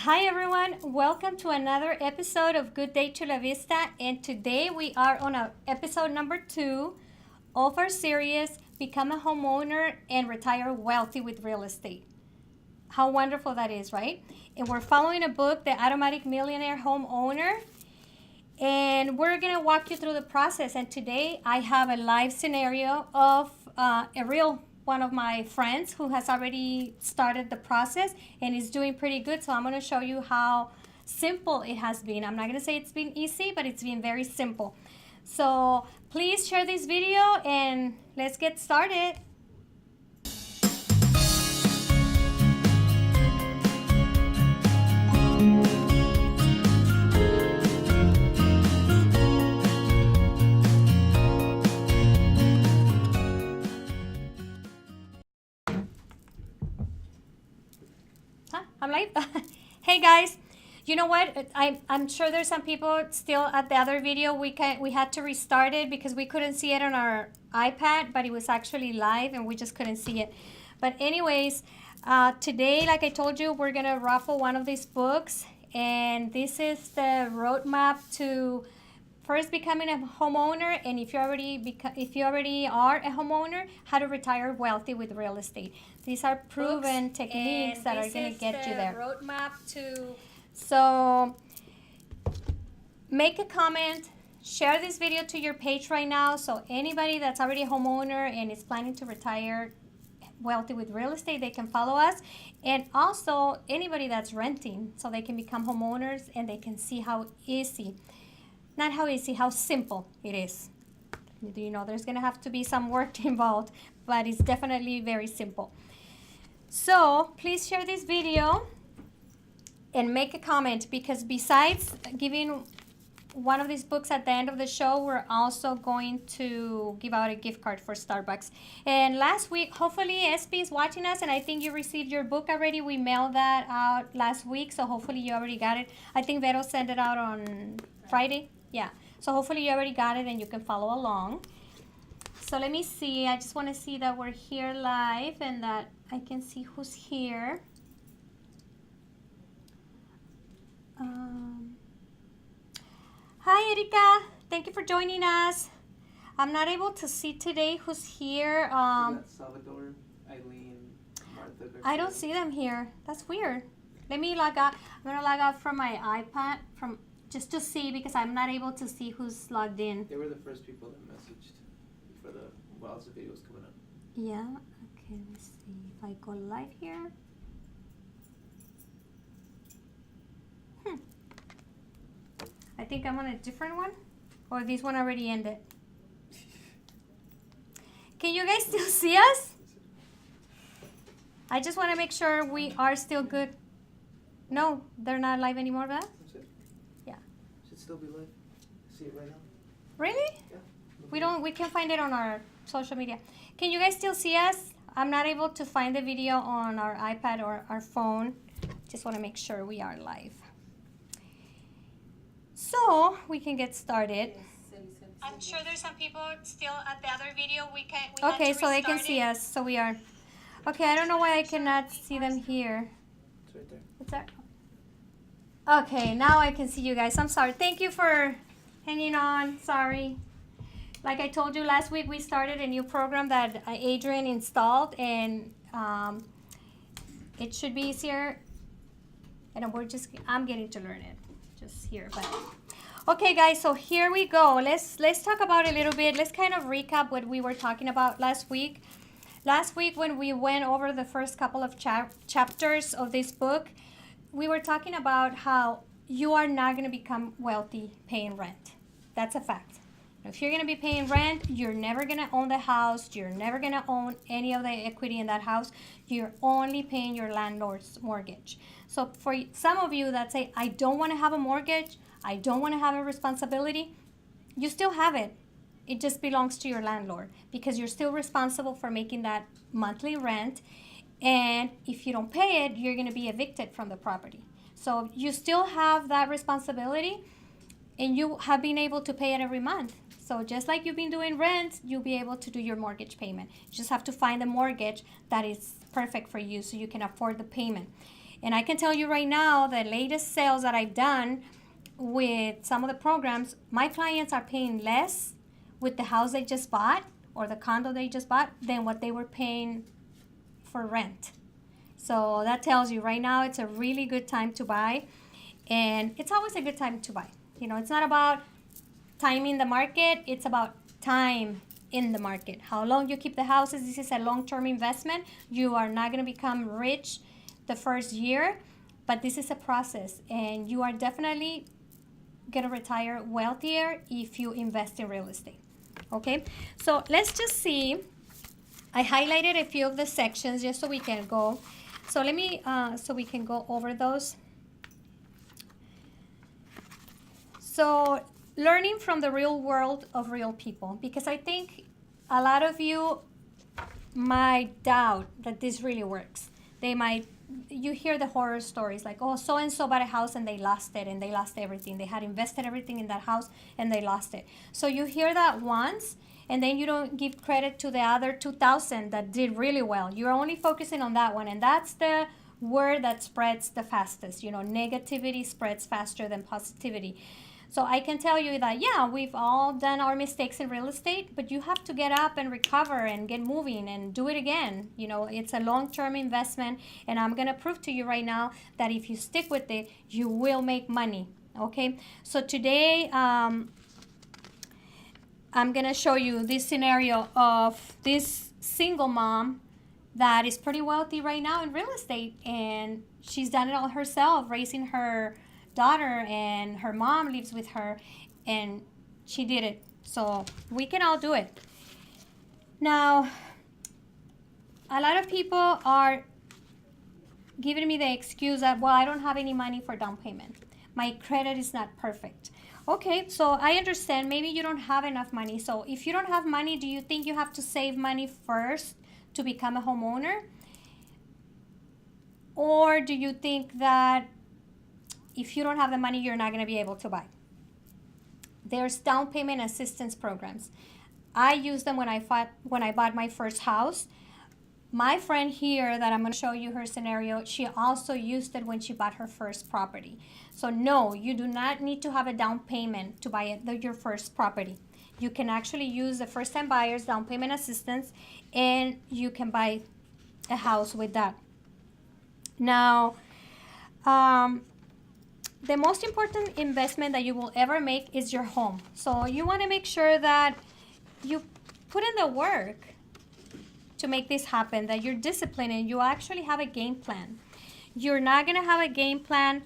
Hi everyone, welcome to another episode of Good Day to La Vista, and today we are on episode number 2 of our series, Become a Homeowner and Retire Wealthy with Real Estate. How wonderful that is, right? And we're following a book, The Automatic Millionaire Homeowner, and we're going to walk you through the process. And today I have a live scenario of a real one of my friends who has already started the process and is doing pretty good. So I'm going to show you how simple it has been. I'm not going to say it's been easy, but it's been very simple. So please share this video and let's get started. I'm live. Hey guys, you know what? I'm sure there's some people still at the other video. We had to restart it because we couldn't see it on our iPad, but it was actually live and we just couldn't see it. But anyways, today, like I told you, we're gonna raffle one of these books, and this is the roadmap to first becoming a homeowner, and if you already are a homeowner, how to retire wealthy with real estate. These are proven techniques that are going to get you there. Roadmap to. So make a comment, share this video to your page right now, so anybody that's already a homeowner and is planning to retire wealthy with real estate, they can follow us, and also anybody that's renting, so they can become homeowners and they can see how easy. Not how easy, how simple it is. You know, there's going to have to be some work involved, but it's definitely very simple. So please share this video and make a comment, because besides giving one of these books at the end of the show, we're also going to give out a gift card for Starbucks. And last week, hopefully SB is watching us, and I think you received your book already. We mailed that out last week, so hopefully you already got it. I think Vero sent it out on Friday. Yeah, so hopefully you already got it and you can follow along. So let me see. I just want to see that we're here live and that I can see who's here. Hi, Erika. Thank you for joining us. I'm not able to see today who's here. Salvador, Eileen, Martha. Garcia. I don't see them here. That's weird. Let me log out. I'm going to log out from my iPad just to see, because I'm not able to see who's logged in. They were the first people that messaged while the video was coming up. Yeah, okay, let me see if I go live here. I think I'm on a different one, or this one already ended. Can you guys still see us? I just want to make sure we are still good. No, they're not live anymore, Beth? Yeah. Should still be live. See it right now. Really? Yeah. We can find it on our social media. Can you guys still see us? I'm not able to find the video on our iPad or our phone. Just want to make sure we are live. So we can get started. I'm sure there's some people still at the other video. Okay, so they can see us. So we are. Okay, I don't know why I cannot see them here. It's right there. What's that? Okay, now I can see you guys. I'm sorry. Thank you for hanging on. Sorry. Like I told you last week, we started a new program that Adrian installed, and it should be easier. And I'm getting to learn it just here. But okay, guys, so here we go. Let's talk about it a little bit. Let's kind of recap what we were talking about last week. Last week, when we went over the first couple of chapters of this book, we were talking about how you are not going to become wealthy paying rent. That's a fact. If you're going to be paying rent, you're never going to own the house. You're never going to own any of the equity in that house. You're only paying your landlord's mortgage. So for some of you that say, I don't want to have a mortgage, I don't want to have a responsibility, you still have it. It just belongs to your landlord, because you're still responsible for making that monthly rent. And if you don't pay it, you're going to be evicted from the property. So you still have that responsibility, and you have been able to pay it every month. So just like you've been doing rent, you'll be able to do your mortgage payment. You just have to find a mortgage that is perfect for you so you can afford the payment. And I can tell you right now, the latest sales that I've done with some of the programs, my clients are paying less with the house they just bought or the condo they just bought than what they were paying for rent. So that tells you right now it's a really good time to buy. And it's always a good time to buy. You know, it's not about timing the market, it's about time in the market. How long you keep the houses, this is a long-term investment. You are not going to become rich the first year, but this is a process, and you are definitely going to retire wealthier if you invest in real estate. Okay, so let's just see. I highlighted a few of the sections just so we can go. So let me, so we can go over those. So learning from the real world of real people, because I think a lot of you might doubt that this really works. You hear the horror stories like, oh, so-and-so bought a house and they lost it and they lost everything. They had invested everything in that house and they lost it. So you hear that once, and then you don't give credit to the other 2,000 that did really well. You're only focusing on that one, and that's the word that spreads the fastest. You know, negativity spreads faster than positivity. So I can tell you that, yeah, we've all done our mistakes in real estate, but you have to get up and recover and get moving and do it again. You know, it's a long-term investment, and I'm going to prove to you right now that if you stick with it, you will make money, okay? So today, I'm going to show you this scenario of this single mom that is pretty wealthy right now in real estate, and she's done it all herself, raising her daughter, and her mom lives with her, and she did it. So we can all do it. Now, a lot of people are giving me the excuse that, well, I don't have any money for down payment. My credit is not perfect. Okay, so I understand maybe you don't have enough money. So if you don't have money, do you think you have to save money first to become a homeowner? Or do you think that if you don't have the money, you're not going to be able to buy? There's down payment assistance programs. I used them when I bought my first house. My friend here that I'm going to show you her scenario, she also used it when she bought her first property. So no, you do not need to have a down payment to buy your first property. You can actually use the first-time buyers down payment assistance, and you can buy a house with that. Now, the most important investment that you will ever make is your home. So you want to make sure that you put in the work to make this happen, that you're disciplined and you actually have a game plan. You're not going to have a game plan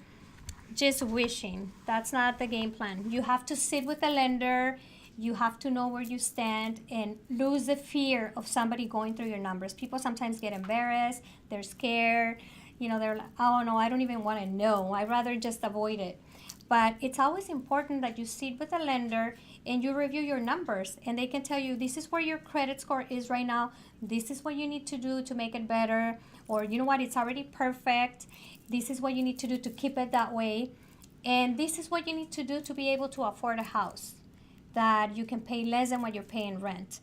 just wishing. That's not the game plan. You have to sit with a lender. You have to know where you stand and lose the fear of somebody going through your numbers. People sometimes get embarrassed. They're scared. You know, they're like, oh no, I don't even want to know. I'd rather just avoid it. But it's always important that you sit with a lender and you review your numbers, and they can tell you, this is where your credit score is right now. This is what you need to do to make it better. Or you know what, it's already perfect. This is what you need to do to keep it that way. And this is what you need to do to be able to afford a house that you can pay less than what you're paying rent.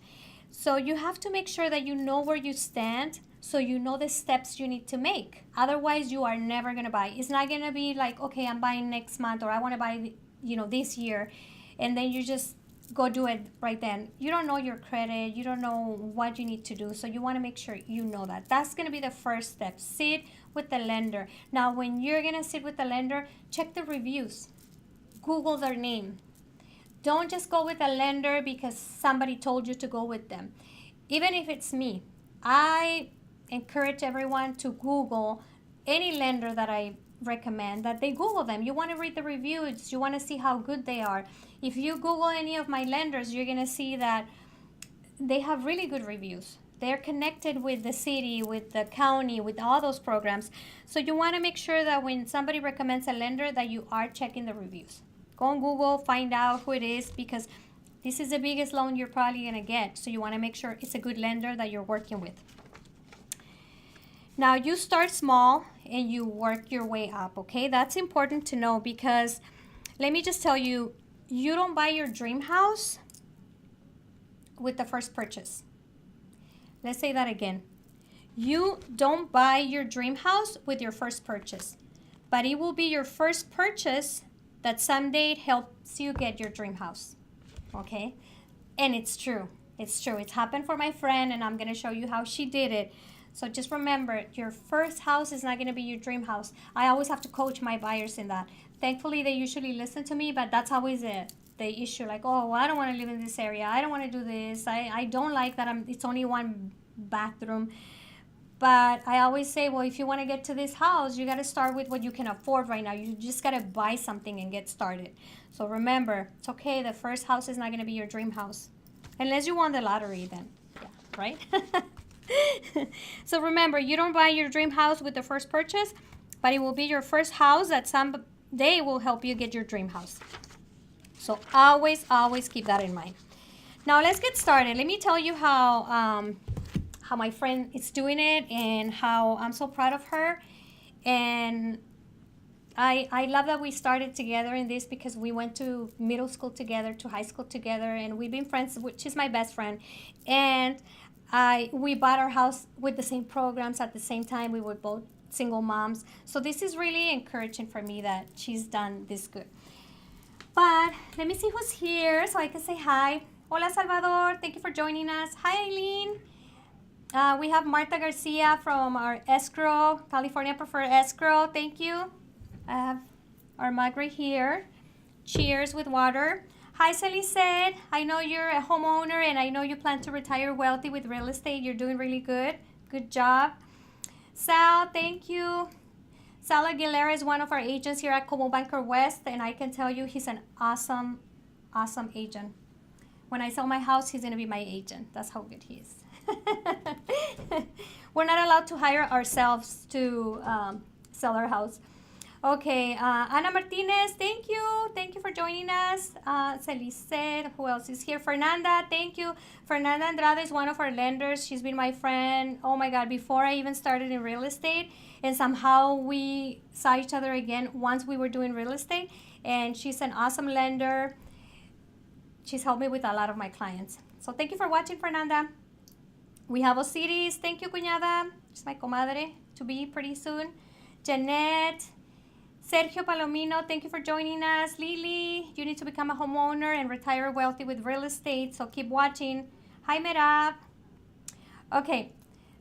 So you have to make sure that you know where you stand, so you know the steps you need to make. Otherwise, you are never going to buy. It's not going to be like, okay, I'm buying next month, or I want to buy, this year, and then you just go do it right then. You don't know your credit. You don't know what you need to do. So you want to make sure you know that. That's going to be the first step. Sit with the lender. Now, when you're going to sit with the lender, check the reviews. Google their name. Don't just go with a lender because somebody told you to go with them. Even if it's me, I encourage everyone to Google any lender that I recommend, that they Google them. You want to read the reviews. You want to see how good they are. If you Google any of my lenders, you're going to see that they have really good reviews. They're connected with the city, with the county, with all those programs. So you want to make sure that when somebody recommends a lender, that you are checking the reviews. Go on Google, find out who it is, because this is the biggest loan you're probably going to get. So you want to make sure it's a good lender that you're working with. Now, you start small and you work your way up, okay? That's important to know, because let me just tell you, you don't buy your dream house with the first purchase. Let's say that again. You don't buy your dream house with your first purchase, but it will be your first purchase that someday it helps you get your dream house. Okay? And it's true. It's true. It's happened for my friend, and I'm going to show you how she did it. So just remember, your first house is not going to be your dream house. I always have to coach my buyers in that. Thankfully, they usually listen to me, but that's always the issue. Like, oh, well, I don't want to live in this area. I don't want to do this. I don't like that it's only one bathroom. But I always say, well, if you want to get to this house, you got to start with what you can afford right now. You just got to buy something and get started. So remember, it's okay. The first house is not going to be your dream house. Unless you won the lottery then. Yeah, right? So remember, you don't buy your dream house with the first purchase, but it will be your first house that someday will help you get your dream house. So always, always keep that in mind. Now let's get started. Let me tell you how my friend is doing it and how I'm so proud of her. And I love that we started together in this because we went to middle school together, to high school together, and we've been friends, which is my best friend. And we bought our house with the same programs at the same time. We were both single moms. So this is really encouraging for me that she's done this good. But let me see who's here so I can say hi. Hola, Salvador. Thank you for joining us. Hi, Eileen. We have Marta Garcia from our escrow, California Preferred Escrow. Thank you. I have our mug right here. Cheers with water. Hi, Celisette. I know you're a homeowner and I know you plan to retire wealthy with real estate. You're doing really good. Good job. Sal, thank you. Sal Aguilera is one of our agents here at Como Banker West, and I can tell you he's an awesome, awesome agent. When I sell my house, he's going to be my agent. That's how good he is. We're not allowed to hire ourselves to sell our house. Okay, Ana Martinez, thank you. Thank you for joining us. Celicet, who else is here? Fernanda, thank you. Fernanda Andrade is one of our lenders. She's been my friend, oh my God, before I even started in real estate. And somehow we saw each other again once we were doing real estate. And she's an awesome lender. She's helped me with a lot of my clients. So thank you for watching, Fernanda. We have Osiris. Thank you, cuñada. She's my comadre to be pretty soon. Jeanette. Sergio Palomino, thank you for joining us. Lily, you need to become a homeowner and retire wealthy with real estate, so keep watching. Hi, Merab. Okay,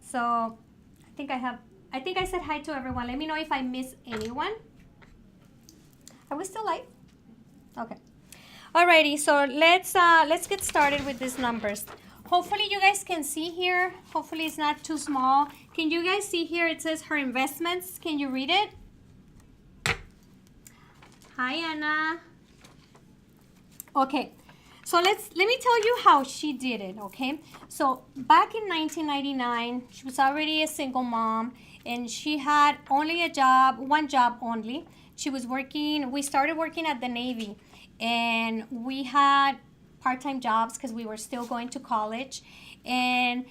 so I think I said hi to everyone. Let me know if I miss anyone. Are we still live? Okay. Alrighty, so let's get started with these numbers. Hopefully you guys can see here. Hopefully it's not too small. Can you guys see here? It says her investments. Can you read it? Hi, Anna. Okay, so let me tell you how she did it, okay? So back in 1999, she was already a single mom, and she had only one job only. She was working, we started working at the Navy, and we had part-time jobs because we were still going to college, and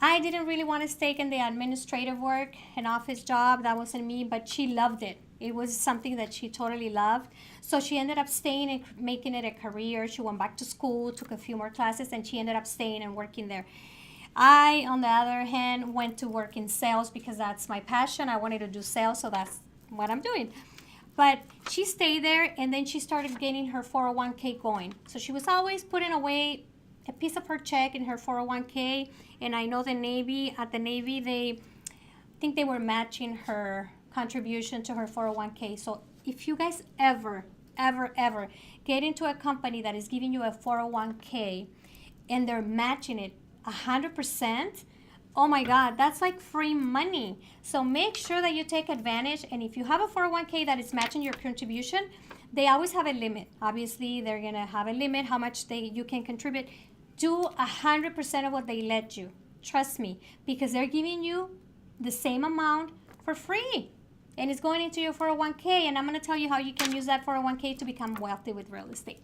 I didn't really want to stay in the administrative work, an office job. That wasn't me, but she loved it. It was something that she totally loved. So she ended up staying and making it a career. She went back to school, took a few more classes, and she ended up staying and working there. I, on the other hand, went to work in sales because that's my passion. I wanted to do sales, so that's what I'm doing. But she stayed there, and then she started getting her 401k going. So she was always putting away a piece of her check in her 401k. And I know at the Navy, I think they were matching her contribution to her 401k. So if you guys ever get into a company that is giving you a 401k and they're matching it 100%, oh my God, that's like free money. So make sure that you take advantage. And if you have a 401k that is matching your contribution, they always have a limit. Obviously, they're gonna have a limit how much you can contribute. Do 100% of what they let you. Trust me, because they're giving you the same amount for free. And it's going into your 401k, and I'm going to tell you how you can use that 401k to become wealthy with real estate.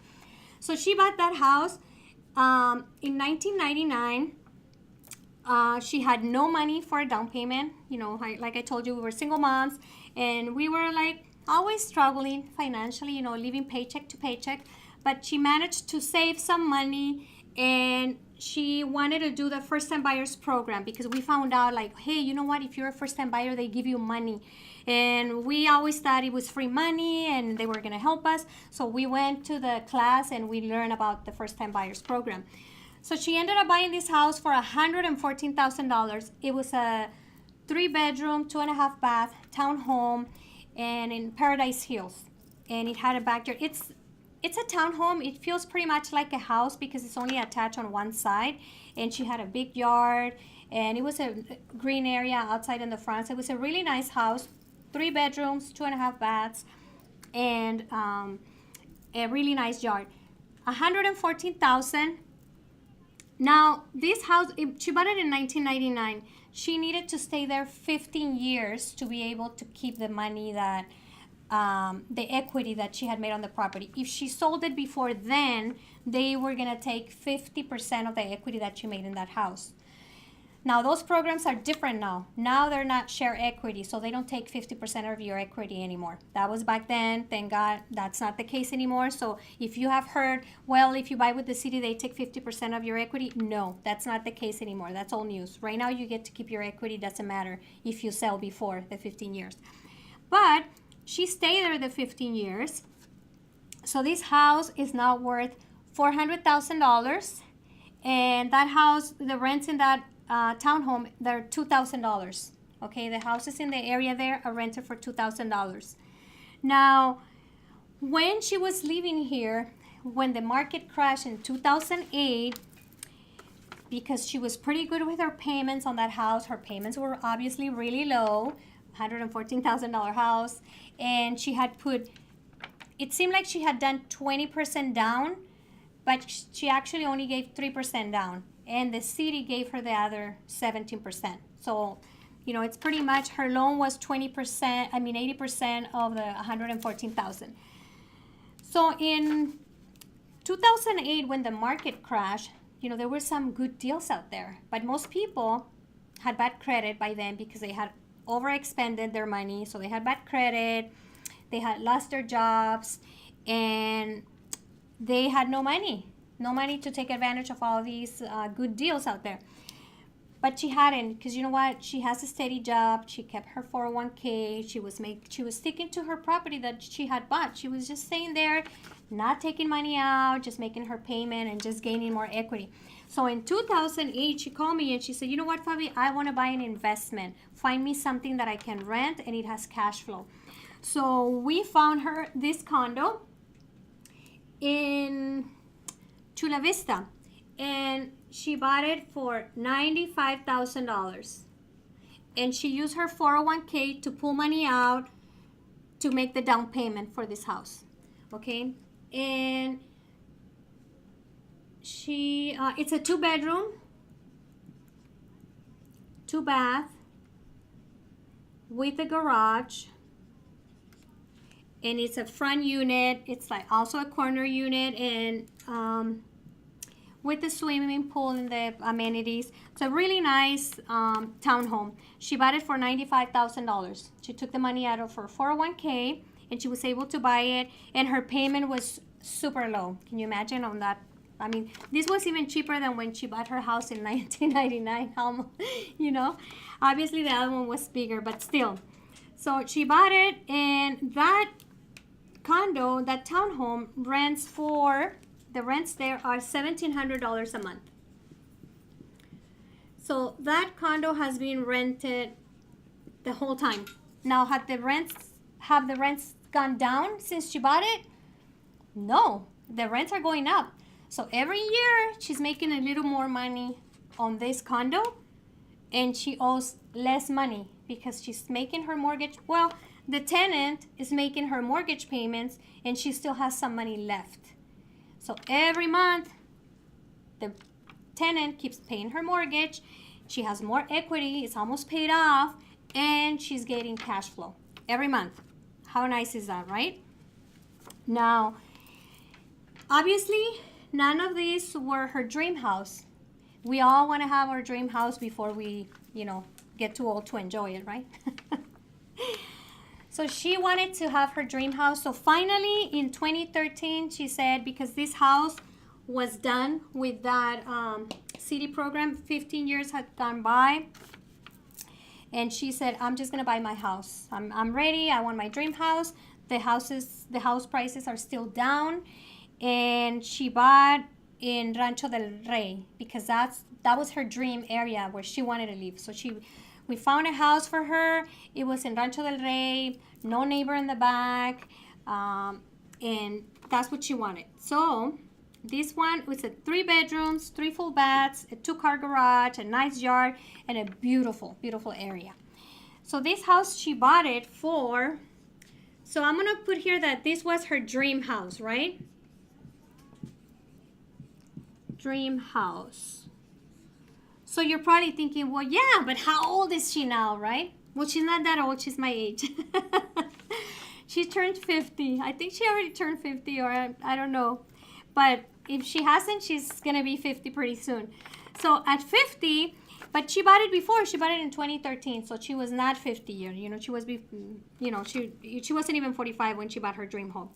So she bought that house in 1999. She had no money for a down payment. You know, like I told you, we were single moms, and we were like always struggling financially, you know, living paycheck to paycheck. But she managed to save some money, and she wanted to do the first-time buyers program because we found out like, hey, you know what? If you're a first-time buyer, they give you money. And we always thought it was free money and they were going to help us. So we went to the class and we learned about the first-time buyers program. So she ended up buying this house for $114,000. It was a 3-bedroom, 2.5-bath townhome and in Paradise Hills. And it had a backyard. It's a townhome. It feels pretty much like a house because it's only attached on one side. And she had a big yard and it was a green area outside in the front. So it was a really nice house. 3 bedrooms, 2.5 baths, and a really nice yard. $114,000. Now this house, she bought it in 1999. She needed to stay there 15 years to be able to keep the money that the equity that she had made on the property. If she sold it before then, they were gonna take 50% of the equity that she made in that house. Now those programs are different now. Now they're not share equity, so they don't take 50% of your equity anymore. That was back then. Thank God that's not the case anymore. So if you have heard, well, if you buy with the city, they take 50% of your equity. No, that's not the case anymore. That's old news. Right now you get to keep your equity. Doesn't matter if you sell before the 15 years. But she stayed there the 15 years. So this house is now worth $400,000. And that house, the rents in that townhome, they're $2,000. Okay, the houses in the area there are rented for $2,000. Now, when she was living here, when the market crashed in 2008, because she was pretty good with her payments on that house, her payments were obviously really low, $114,000 house, and she had put, it seemed like she had done 20% down, but she actually only gave 3% down. And the city gave her the other 17%. So, you know, it's pretty much her loan was 80% of the $114,000. So in 2008, when the market crashed, you know, there were some good deals out there. But most people had bad credit by then because they had overexpended their money. So they had bad credit, they had lost their jobs, and they had no money to take advantage of all these good deals out there. But she hadn't, because you know what? She has a steady job. She kept her 401k. She was sticking to her property that she had bought. She was just staying there, not taking money out, just making her payment and just gaining more equity. So in 2008, she called me and she said, you know what, Faby? I want to buy an investment. Find me something that I can rent and it has cash flow. So we found her this condo in Chula Vista, and she bought it for $95,000. And she used her 401k to pull money out to make the down payment for this house. Okay, and she it's a 2-bedroom, 2-bath with a garage. And it's a front unit. It's like also a corner unit, and with the swimming pool and the amenities. It's a really nice townhome. She bought it for $95,000. She took the money out of her 401k, and she was able to buy it. And her payment was super low. Can you imagine on that? I mean, this was even cheaper than when she bought her house in 1999. You know, obviously the other one was bigger, but still. So she bought it, and that condo, that townhome, the rents there are $1,700 a month. So that condo has been rented the whole time. Now, have the rents gone down since she bought it? No, the rents are going up. So every year she's making a little more money on this condo, and she owes less money because she's making her mortgage. Well, the tenant is making her mortgage payments, and she still has some money left. So every month, the tenant keeps paying her mortgage. She has more equity. It's almost paid off, and she's getting cash flow every month. How nice is that, right? Now, obviously, none of these were her dream house. We all want to have our dream house before we, get too old to enjoy it, right? So she wanted to have her dream house. So finally, in 2013, she said, because this house was done with that CD program. 15 years had gone by. And she said, I'm just going to buy my house. I'm ready. I want my dream house. The house prices are still down. And she bought in Rancho del Rey because that was her dream area where she wanted to live. So we found a house for her. It was in Rancho del Rey, no neighbor in the back, and that's what she wanted. So this one was 3 bedrooms, 3 full baths, a 2-car garage, a nice yard, and a beautiful, beautiful area. So this house, she bought it for, so I'm going to put here that this was her dream house, right? Dream house. So you're probably thinking, well, yeah, but how old is she now, right? Well, she's not that old. She's my age. She turned 50. I think she already turned 50, or I don't know. But if she hasn't, she's going to be 50 pretty soon. So at 50, but she bought it before. She bought it in 2013. So she was not 50 yet. You know, she wasn't even 45 when she bought her dream home.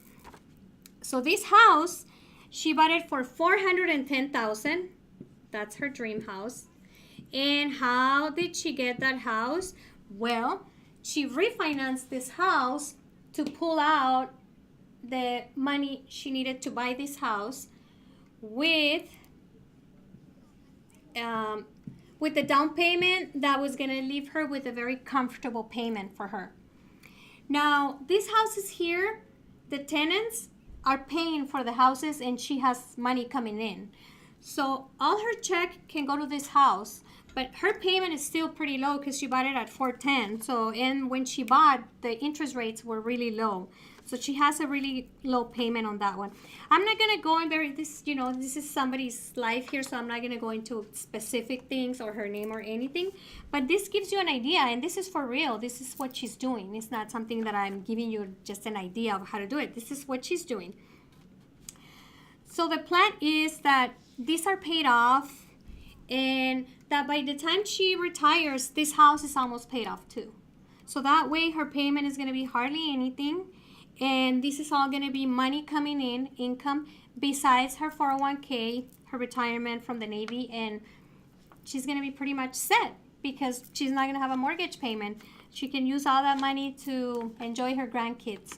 So this house, she bought it for $410,000. That's her dream house. And how did she get that house? Well, she refinanced this house to pull out the money she needed to buy this house with the down payment that was going to leave her with a very comfortable payment for her. Now, these houses here, the tenants are paying for the houses and she has money coming in. So all her check can go to this house, but her payment is still pretty low because she bought it at $410,000. So, and when she bought, the interest rates were really low. So she has a really low payment on that one. I'm not going to go in this is somebody's life here, so I'm not going to go into specific things or her name or anything. But this gives you an idea, and this is for real. This is what she's doing. It's not something that I'm giving you just an idea of how to do it. This is what she's doing. So the plan is that these are paid off, and that by the time she retires, this house is almost paid off too. So that way her payment is going to be hardly anything. And this is all going to be money coming in, income, besides her 401k, her retirement from the Navy, and she's going to be pretty much set because she's not going to have a mortgage payment. She can use all that money to enjoy her grandkids.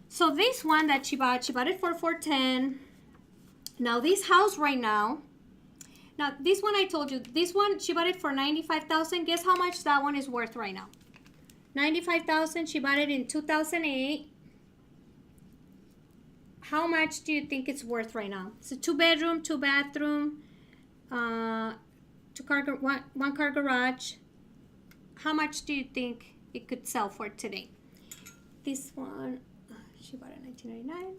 So this one that she bought it for $410,000. Now this house right now, this one I told you, this one she bought it for $95,000. Guess how much that one is worth right now? $95,000. She bought it in 2008. How much do you think it's worth right now? It's a 2-bedroom, 2-bathroom, 1-car garage. How much do you think it could sell for today? This one, she bought it in 1999.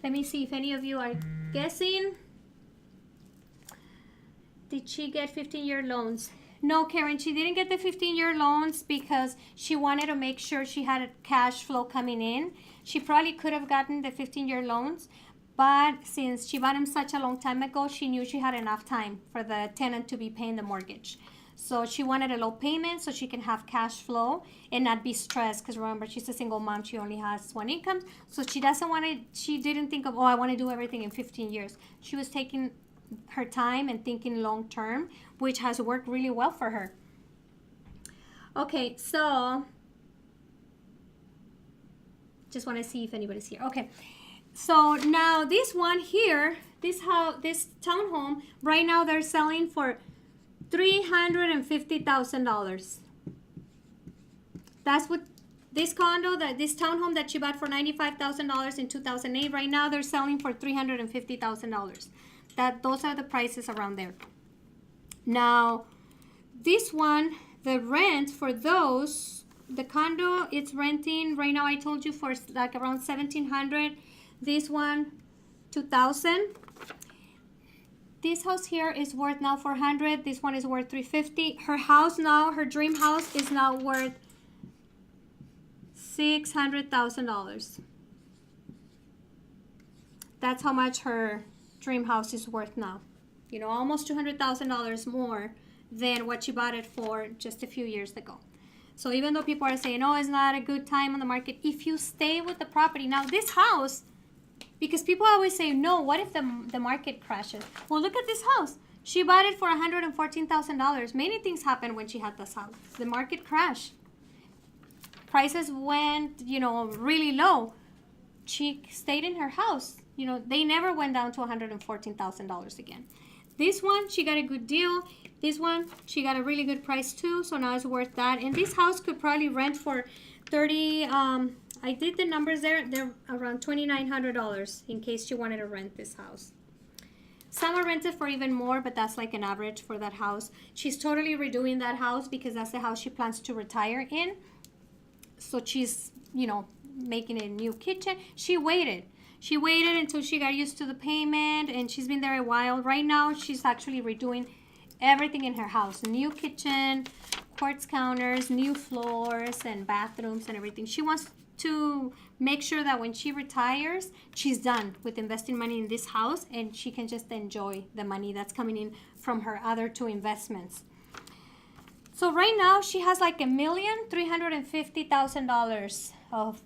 Let me see if any of you are guessing. Did she get 15-year loans? No, Karen, she didn't get the 15-year loans because she wanted to make sure she had a cash flow coming in. She probably could have gotten the 15-year loans, but since she bought them such a long time ago, she knew she had enough time for the tenant to be paying the mortgage. So she wanted a low payment so she can have cash flow and not be stressed, because remember, she's a single mom. She only has one income. So she didn't think of, I want to do everything in 15 years. She was taking her time and thinking long term, which has worked really well for her. Okay, so just want to see if anybody's here. Okay, so now this one here, this townhome, right now they're selling for $350,000. That's what this townhome that she bought for $95,000 in 2008, right now they're selling for $350,000. Those are the prices around there. Now, this one, the rent for those, the condo, it's renting right now, I told you, for like around $1,700. This one, $2,000. This house here is worth now $400. This one is worth $350. Her house now, her dream house, is now worth $600,000. That's how much her dream house is worth now. You know, almost $200,000 more than what she bought it for just a few years ago. So even though people are saying, oh, it's not a good time on the market, if you stay with the property. Now this house, Because people always say, no, what if the market crashes? Well, look at this house. She bought it for $114,000. Many things happened when she had this house. The market crashed. Prices went, really low. She stayed in her house. They never went down to $114,000 again. This one, she got a good deal. This one, she got a really good price too, so now it's worth that. And this house could probably rent for 30, I did the numbers there. They're around $2,900 in case you wanted to rent this house. Some are rented for even more, but that's like an average for that house. She's totally redoing that house because that's the house she plans to retire in. So she's, making a new kitchen. She waited until she got used to the payment, and she's been there a while. Right now, she's actually redoing everything in her house. New kitchen, quartz counters, new floors and bathrooms and everything. She wants to make sure that when she retires, she's done with investing money in this house and she can just enjoy the money that's coming in from her other two investments. So right now she has like $1,350,000 of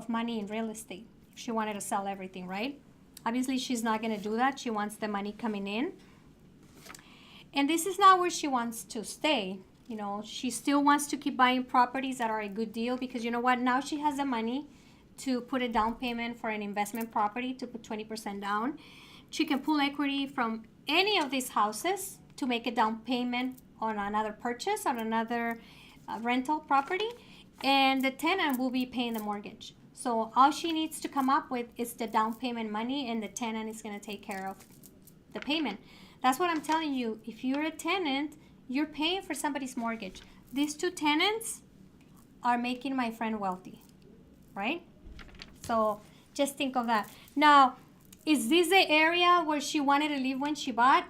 money in real estate. If she wanted to sell everything, right? Obviously she's not going to do that. She wants the money coming in. And this is not where she wants to stay. She still wants to keep buying properties that are a good deal because you know what? Now she has the money to put a down payment for an investment property to put 20% down. She can pull equity from any of these houses to make a down payment on another purchase, on another rental property, and the tenant will be paying the mortgage. So all she needs to come up with is the down payment money, and the tenant is going to take care of the payment. That's what I'm telling you. If you're a tenant, you're paying for somebody's mortgage. These two tenants are making my friend wealthy, right? So just think of that. Now, is this the area where she wanted to live when she bought?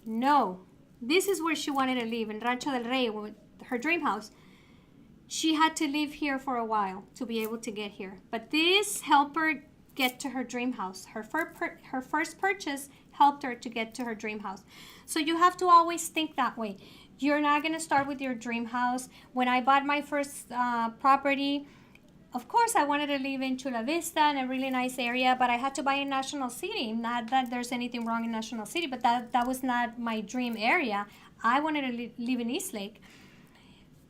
No. This is where she wanted to live, in Rancho del Rey, her dream house. She had to live here for a while to be able to get here. But this helped her get to her dream house. Her first purchase helped her to get to her dream house. So you have to always think that way. You're not going to start with your dream house. When I bought my first property, of course I wanted to live in Chula Vista, in a really nice area, but I had to buy in National City. Not that there's anything wrong in National City, but that was not my dream area. I wanted to live in Eastlake.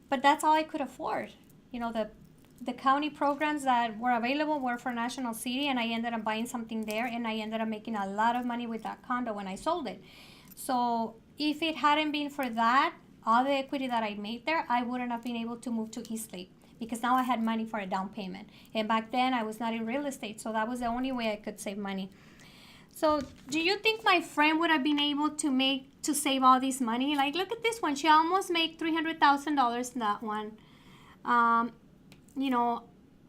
But that's all I could afford. The county programs that were available were for National City, and I ended up buying something there, and I ended up making a lot of money with that condo when I sold it. So if it hadn't been for that, all the equity that I made there, I wouldn't have been able to move to Eastlake because now I had money for a down payment. And back then I was not in real estate, so that was the only way I could save money. So do you think my friend would have been able to save all this money? Like, look at this one. She almost made $300,000 in that one.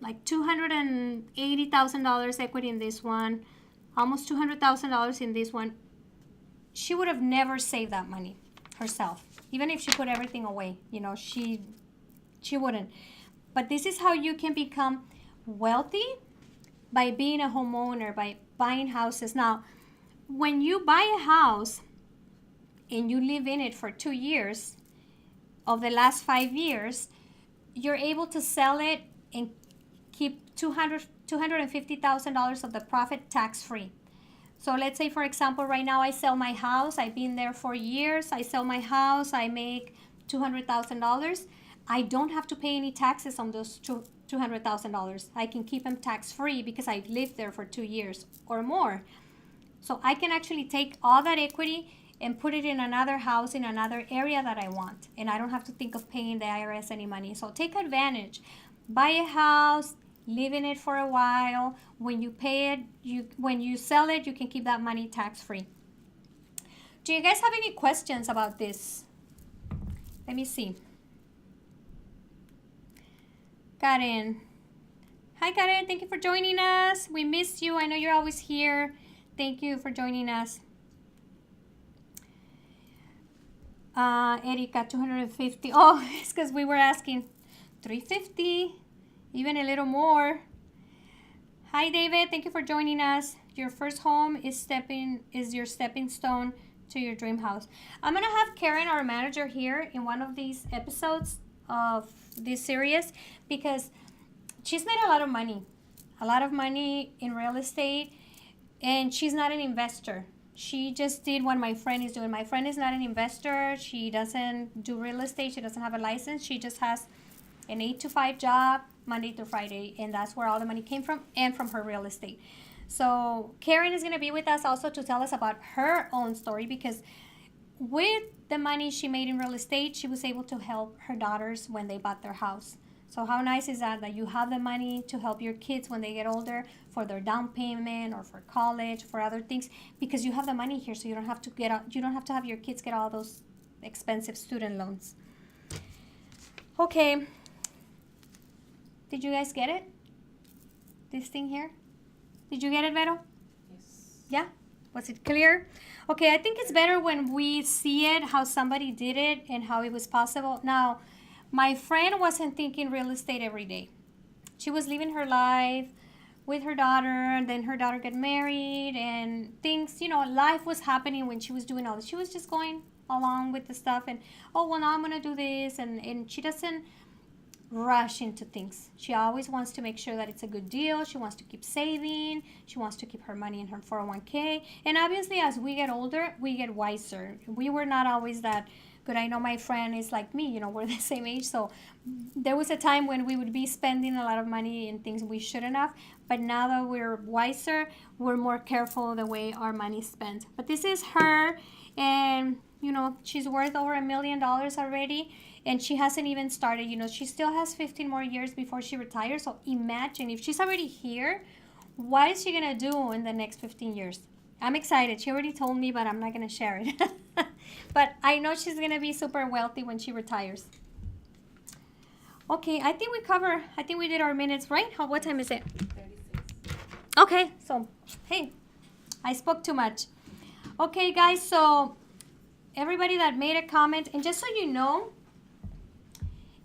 Like $280,000 equity in this one, almost $200,000 in this one. She would have never saved that money herself, even if she put everything away. She wouldn't. But this is how you can become wealthy, by being a homeowner, by buying houses. Now, when you buy a house and you live in it for 2 years, of the last 5 years, you're able to sell it and keep $250,000 of the profit tax-free. So let's say, for example, right now I sell my house. I've been there for years. I sell my house. I make $200,000. I don't have to pay any taxes on those $200,000. I can keep them tax-free because I've lived there for 2 years or more. So I can actually take all that equity and put it in another house in another area that I want. And I don't have to think of paying the IRS any money. So take advantage. Buy a house, live in it for a while. When you pay it, when you sell it, you can keep that money tax-free. Do you guys have any questions about this? Let me see. Karen. Hi, Karen. Thank you for joining us. We missed you. I know you're always here. Thank you for joining us. Erika, 250. Oh, it's because we were asking 350, even a little more. Hi, David. Thank you for joining us. Your first home is your stepping stone to your dream house. I'm gonna have Karen, our manager, here in one of these episodes of this series because she's made a lot of money a lot of money in real estate, and she's not an investor. She just did what my friend is doing. My friend is not an investor. She doesn't do real estate. She doesn't have a license. She just has an 8 to 5 job, Monday through Friday, and that's where all the money came from, and from her real estate. So Karen is going to be with us also to tell us about her own story, because with the money she made in real estate, she was able to help her daughters when they bought their house. So how nice is that you have the money to help your kids when they get older for their down payment or for college, for other things, because you have the money here, so you don't have to you don't have to have your kids get all those expensive student loans. Okay. Did you guys get it? This thing here? Did you get it, Vero? Yes. Yeah? Was it clear? Okay, I think it's better when we see it, how somebody did it and how it was possible. Now, my friend wasn't thinking real estate every day. She was living her life with her daughter, and then her daughter got married, and things, life was happening when she was doing all this. She was just going along with the stuff, and, oh, well, now I'm going to do this, and she doesn't rush into things. She always wants to make sure that it's a good deal. She wants to keep saving. She wants to keep her money in her 401k. And obviously, as we get older, we get wiser. We were not always that good. I know my friend is like me, we're the same age. So there was a time when we would be spending a lot of money in things we shouldn't have. But now that we're wiser, we're more careful the way our money is spent. But this is her, and she's worth over $1 million already. And she hasn't even started, she still has 15 more years before she retires. So imagine if she's already here, what is she going to do in the next 15 years? I'm excited. She already told me, but I'm not going to share it. But I know she's going to be super wealthy when she retires. Okay, I think we did our minutes, right? What time is it? 36. Okay, so, hey, I spoke too much. Okay, guys, so everybody that made a comment, and just so you know,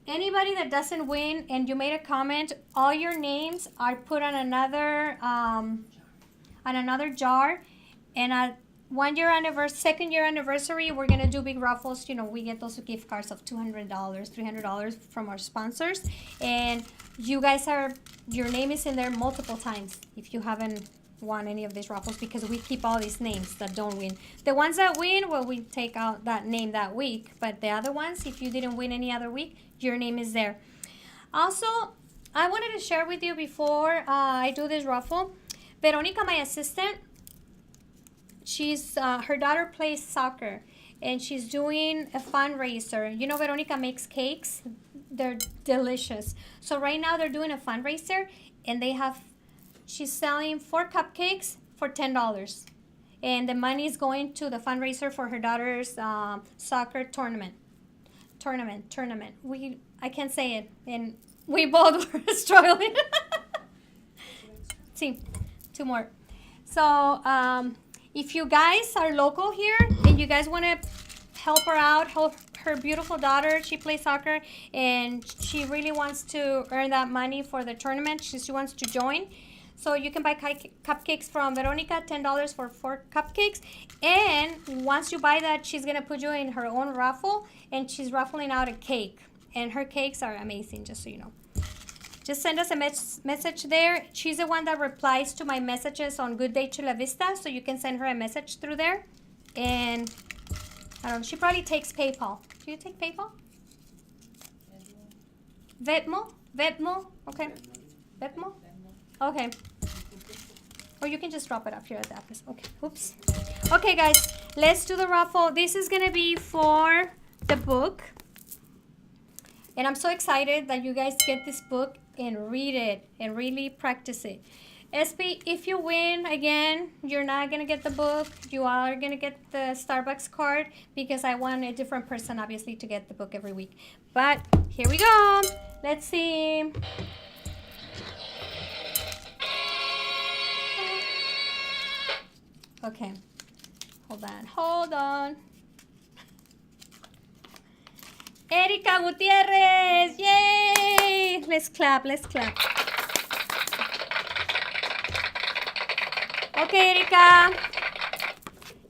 anybody that doesn't win and you made a comment, all your names are put on another jar. And at 2nd year anniversary, we're gonna do big raffles. We get those gift cards of $200, $300 from our sponsors, and you guys your name is in there multiple times if you haven't won any of these raffles, because we keep all these names that don't win. The ones that win, well, we take out that name that week, but the other ones, if you didn't win any other week, your name is there. Also, I wanted to share with you before I do this raffle, Veronica, my assistant, her daughter plays soccer, and she's doing a fundraiser. Veronica makes cakes. They're delicious. So right now they're doing a fundraiser, and she's selling 4 cupcakes for $10. And the money is going to the fundraiser for her daughter's soccer tournament. I can't say it, and we both were struggling. See, 2 more. So if you guys are local here and you guys want to help her out, help her beautiful daughter, she plays soccer and she really wants to earn that money for the tournament. She wants to join. So you can buy cupcakes from Veronica, $10 for 4 cupcakes. And once you buy that, she's going to put you in her own raffle, and she's raffling out a cake. And her cakes are amazing, just so you know. Just send us a message there. She's the one that replies to my messages on Good Day Chula Vista, so you can send her a message through there. And I don't know, she probably takes PayPal. Do you take PayPal? Venmo? Okay. Venmo? Okay. Or you can just drop it up here at the office. Okay. Oops. Okay, guys. Let's do the raffle. This is going to be for the book. And I'm so excited that you guys get this book and read it and really practice it. SP, if you win, again, you're not going to get the book. You are going to get the Starbucks card, because I want a different person, obviously, to get the book every week. But here we go. Let's see. Okay, hold on. Erika Gutierrez, yay! Let's clap. Okay, Erika,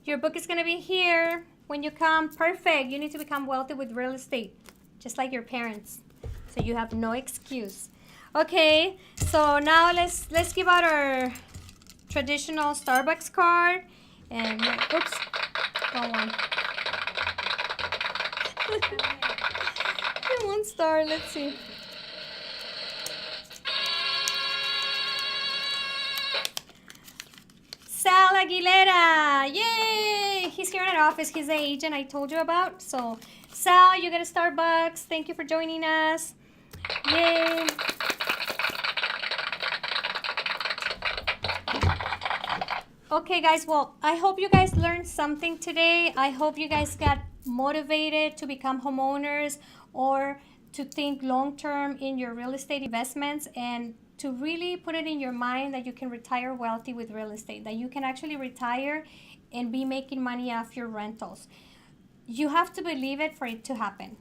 your book is gonna be here when you come. Perfect, you need to become wealthy with real estate, just like your parents, so you have no excuse. Okay, so now let's give out our traditional Starbucks card. And oops, wrong one. It won't start. Let's see. Sal Aguilera, yay! He's here in our office. He's the agent I told you about. So, Sal, you get a Starbucks. Thank you for joining us. Yay! Okay, guys. Well, I hope you guys learned something today. I hope you guys got motivated to become homeowners or to think long term in your real estate investments and to really put it in your mind that you can retire wealthy with real estate, that you can actually retire and be making money off your rentals. You have to believe it for it to happen.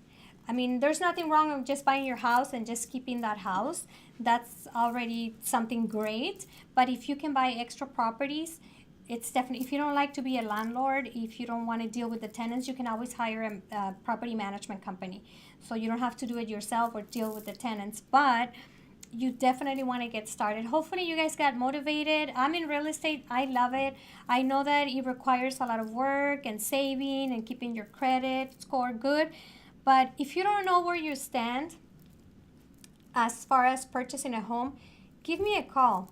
I mean, there's nothing wrong with just buying your house and just keeping that house. That's already something great. But if you can buy extra properties, it's definitely, if you don't like to be a landlord, if you don't want to deal with the tenants, you can always hire a property management company. So you don't have to do it yourself or deal with the tenants. But you definitely want to get started. Hopefully you guys got motivated. I'm in real estate. I love it. I know that it requires a lot of work and saving and keeping your credit score good. But if you don't know where you stand as far as purchasing a home, give me a call.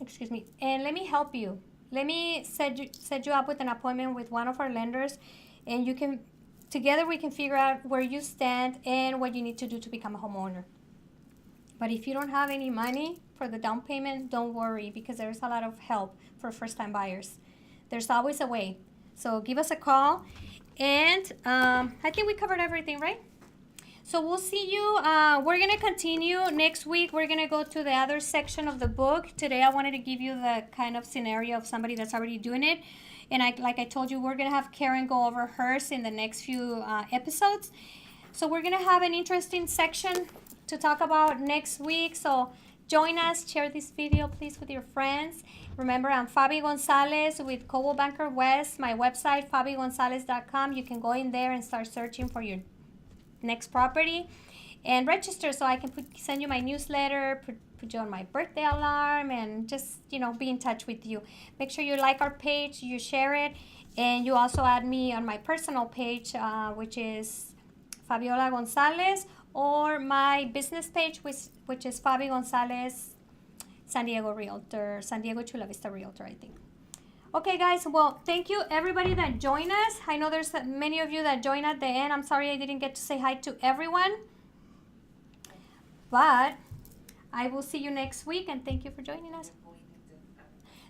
Excuse me. And let me help you. Let me set you up with an appointment with one of our lenders, and you can together we can figure out where you stand and what you need to do to become a homeowner. But if you don't have any money for the down payment, don't worry, because there's a lot of help for first-time buyers. There's always a way. So give us a call. And I think we covered everything, right? So we'll see you. We're going to continue. Next week, we're going to go to the other section of the book. Today, I wanted to give you the kind of scenario of somebody that's already doing it. And like I told you, we're going to have Karen go over hers in the next few episodes. So we're going to have an interesting section to talk about next week. So join us, share this video please with your friends. Remember, I'm Faby Gonzalez with Coldwell Banker West. My website, fabygonzalez.com. You can go in there and start searching for your next property and register so I can send you my newsletter, put you on my birthday alarm, and just, be in touch with you. Make sure you like our page, you share it, and you also add me on my personal page, which is Fabiola Gonzalez, or my business page, which is Faby Gonzalez, San Diego Realtor, San Diego Chula Vista Realtor, I think. Okay, guys, well, thank you, everybody that joined us. I know there's many of you that joined at the end. I'm sorry I didn't get to say hi to everyone. But I will see you next week, and thank you for joining us.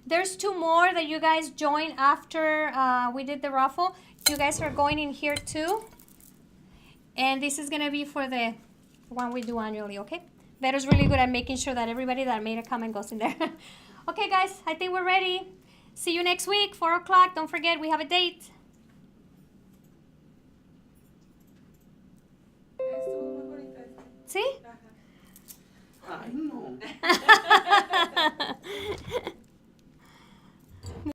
There's 2 more that you guys joined after we did the raffle. You guys are going in here too. And this is going to be for the one we do annually, okay? Veto's really good at making sure that everybody that made a comment goes in there. Okay, guys, I think we're ready. See you next week, 4 o'clock. Don't forget, we have a date. ¿Sí? Ay, no.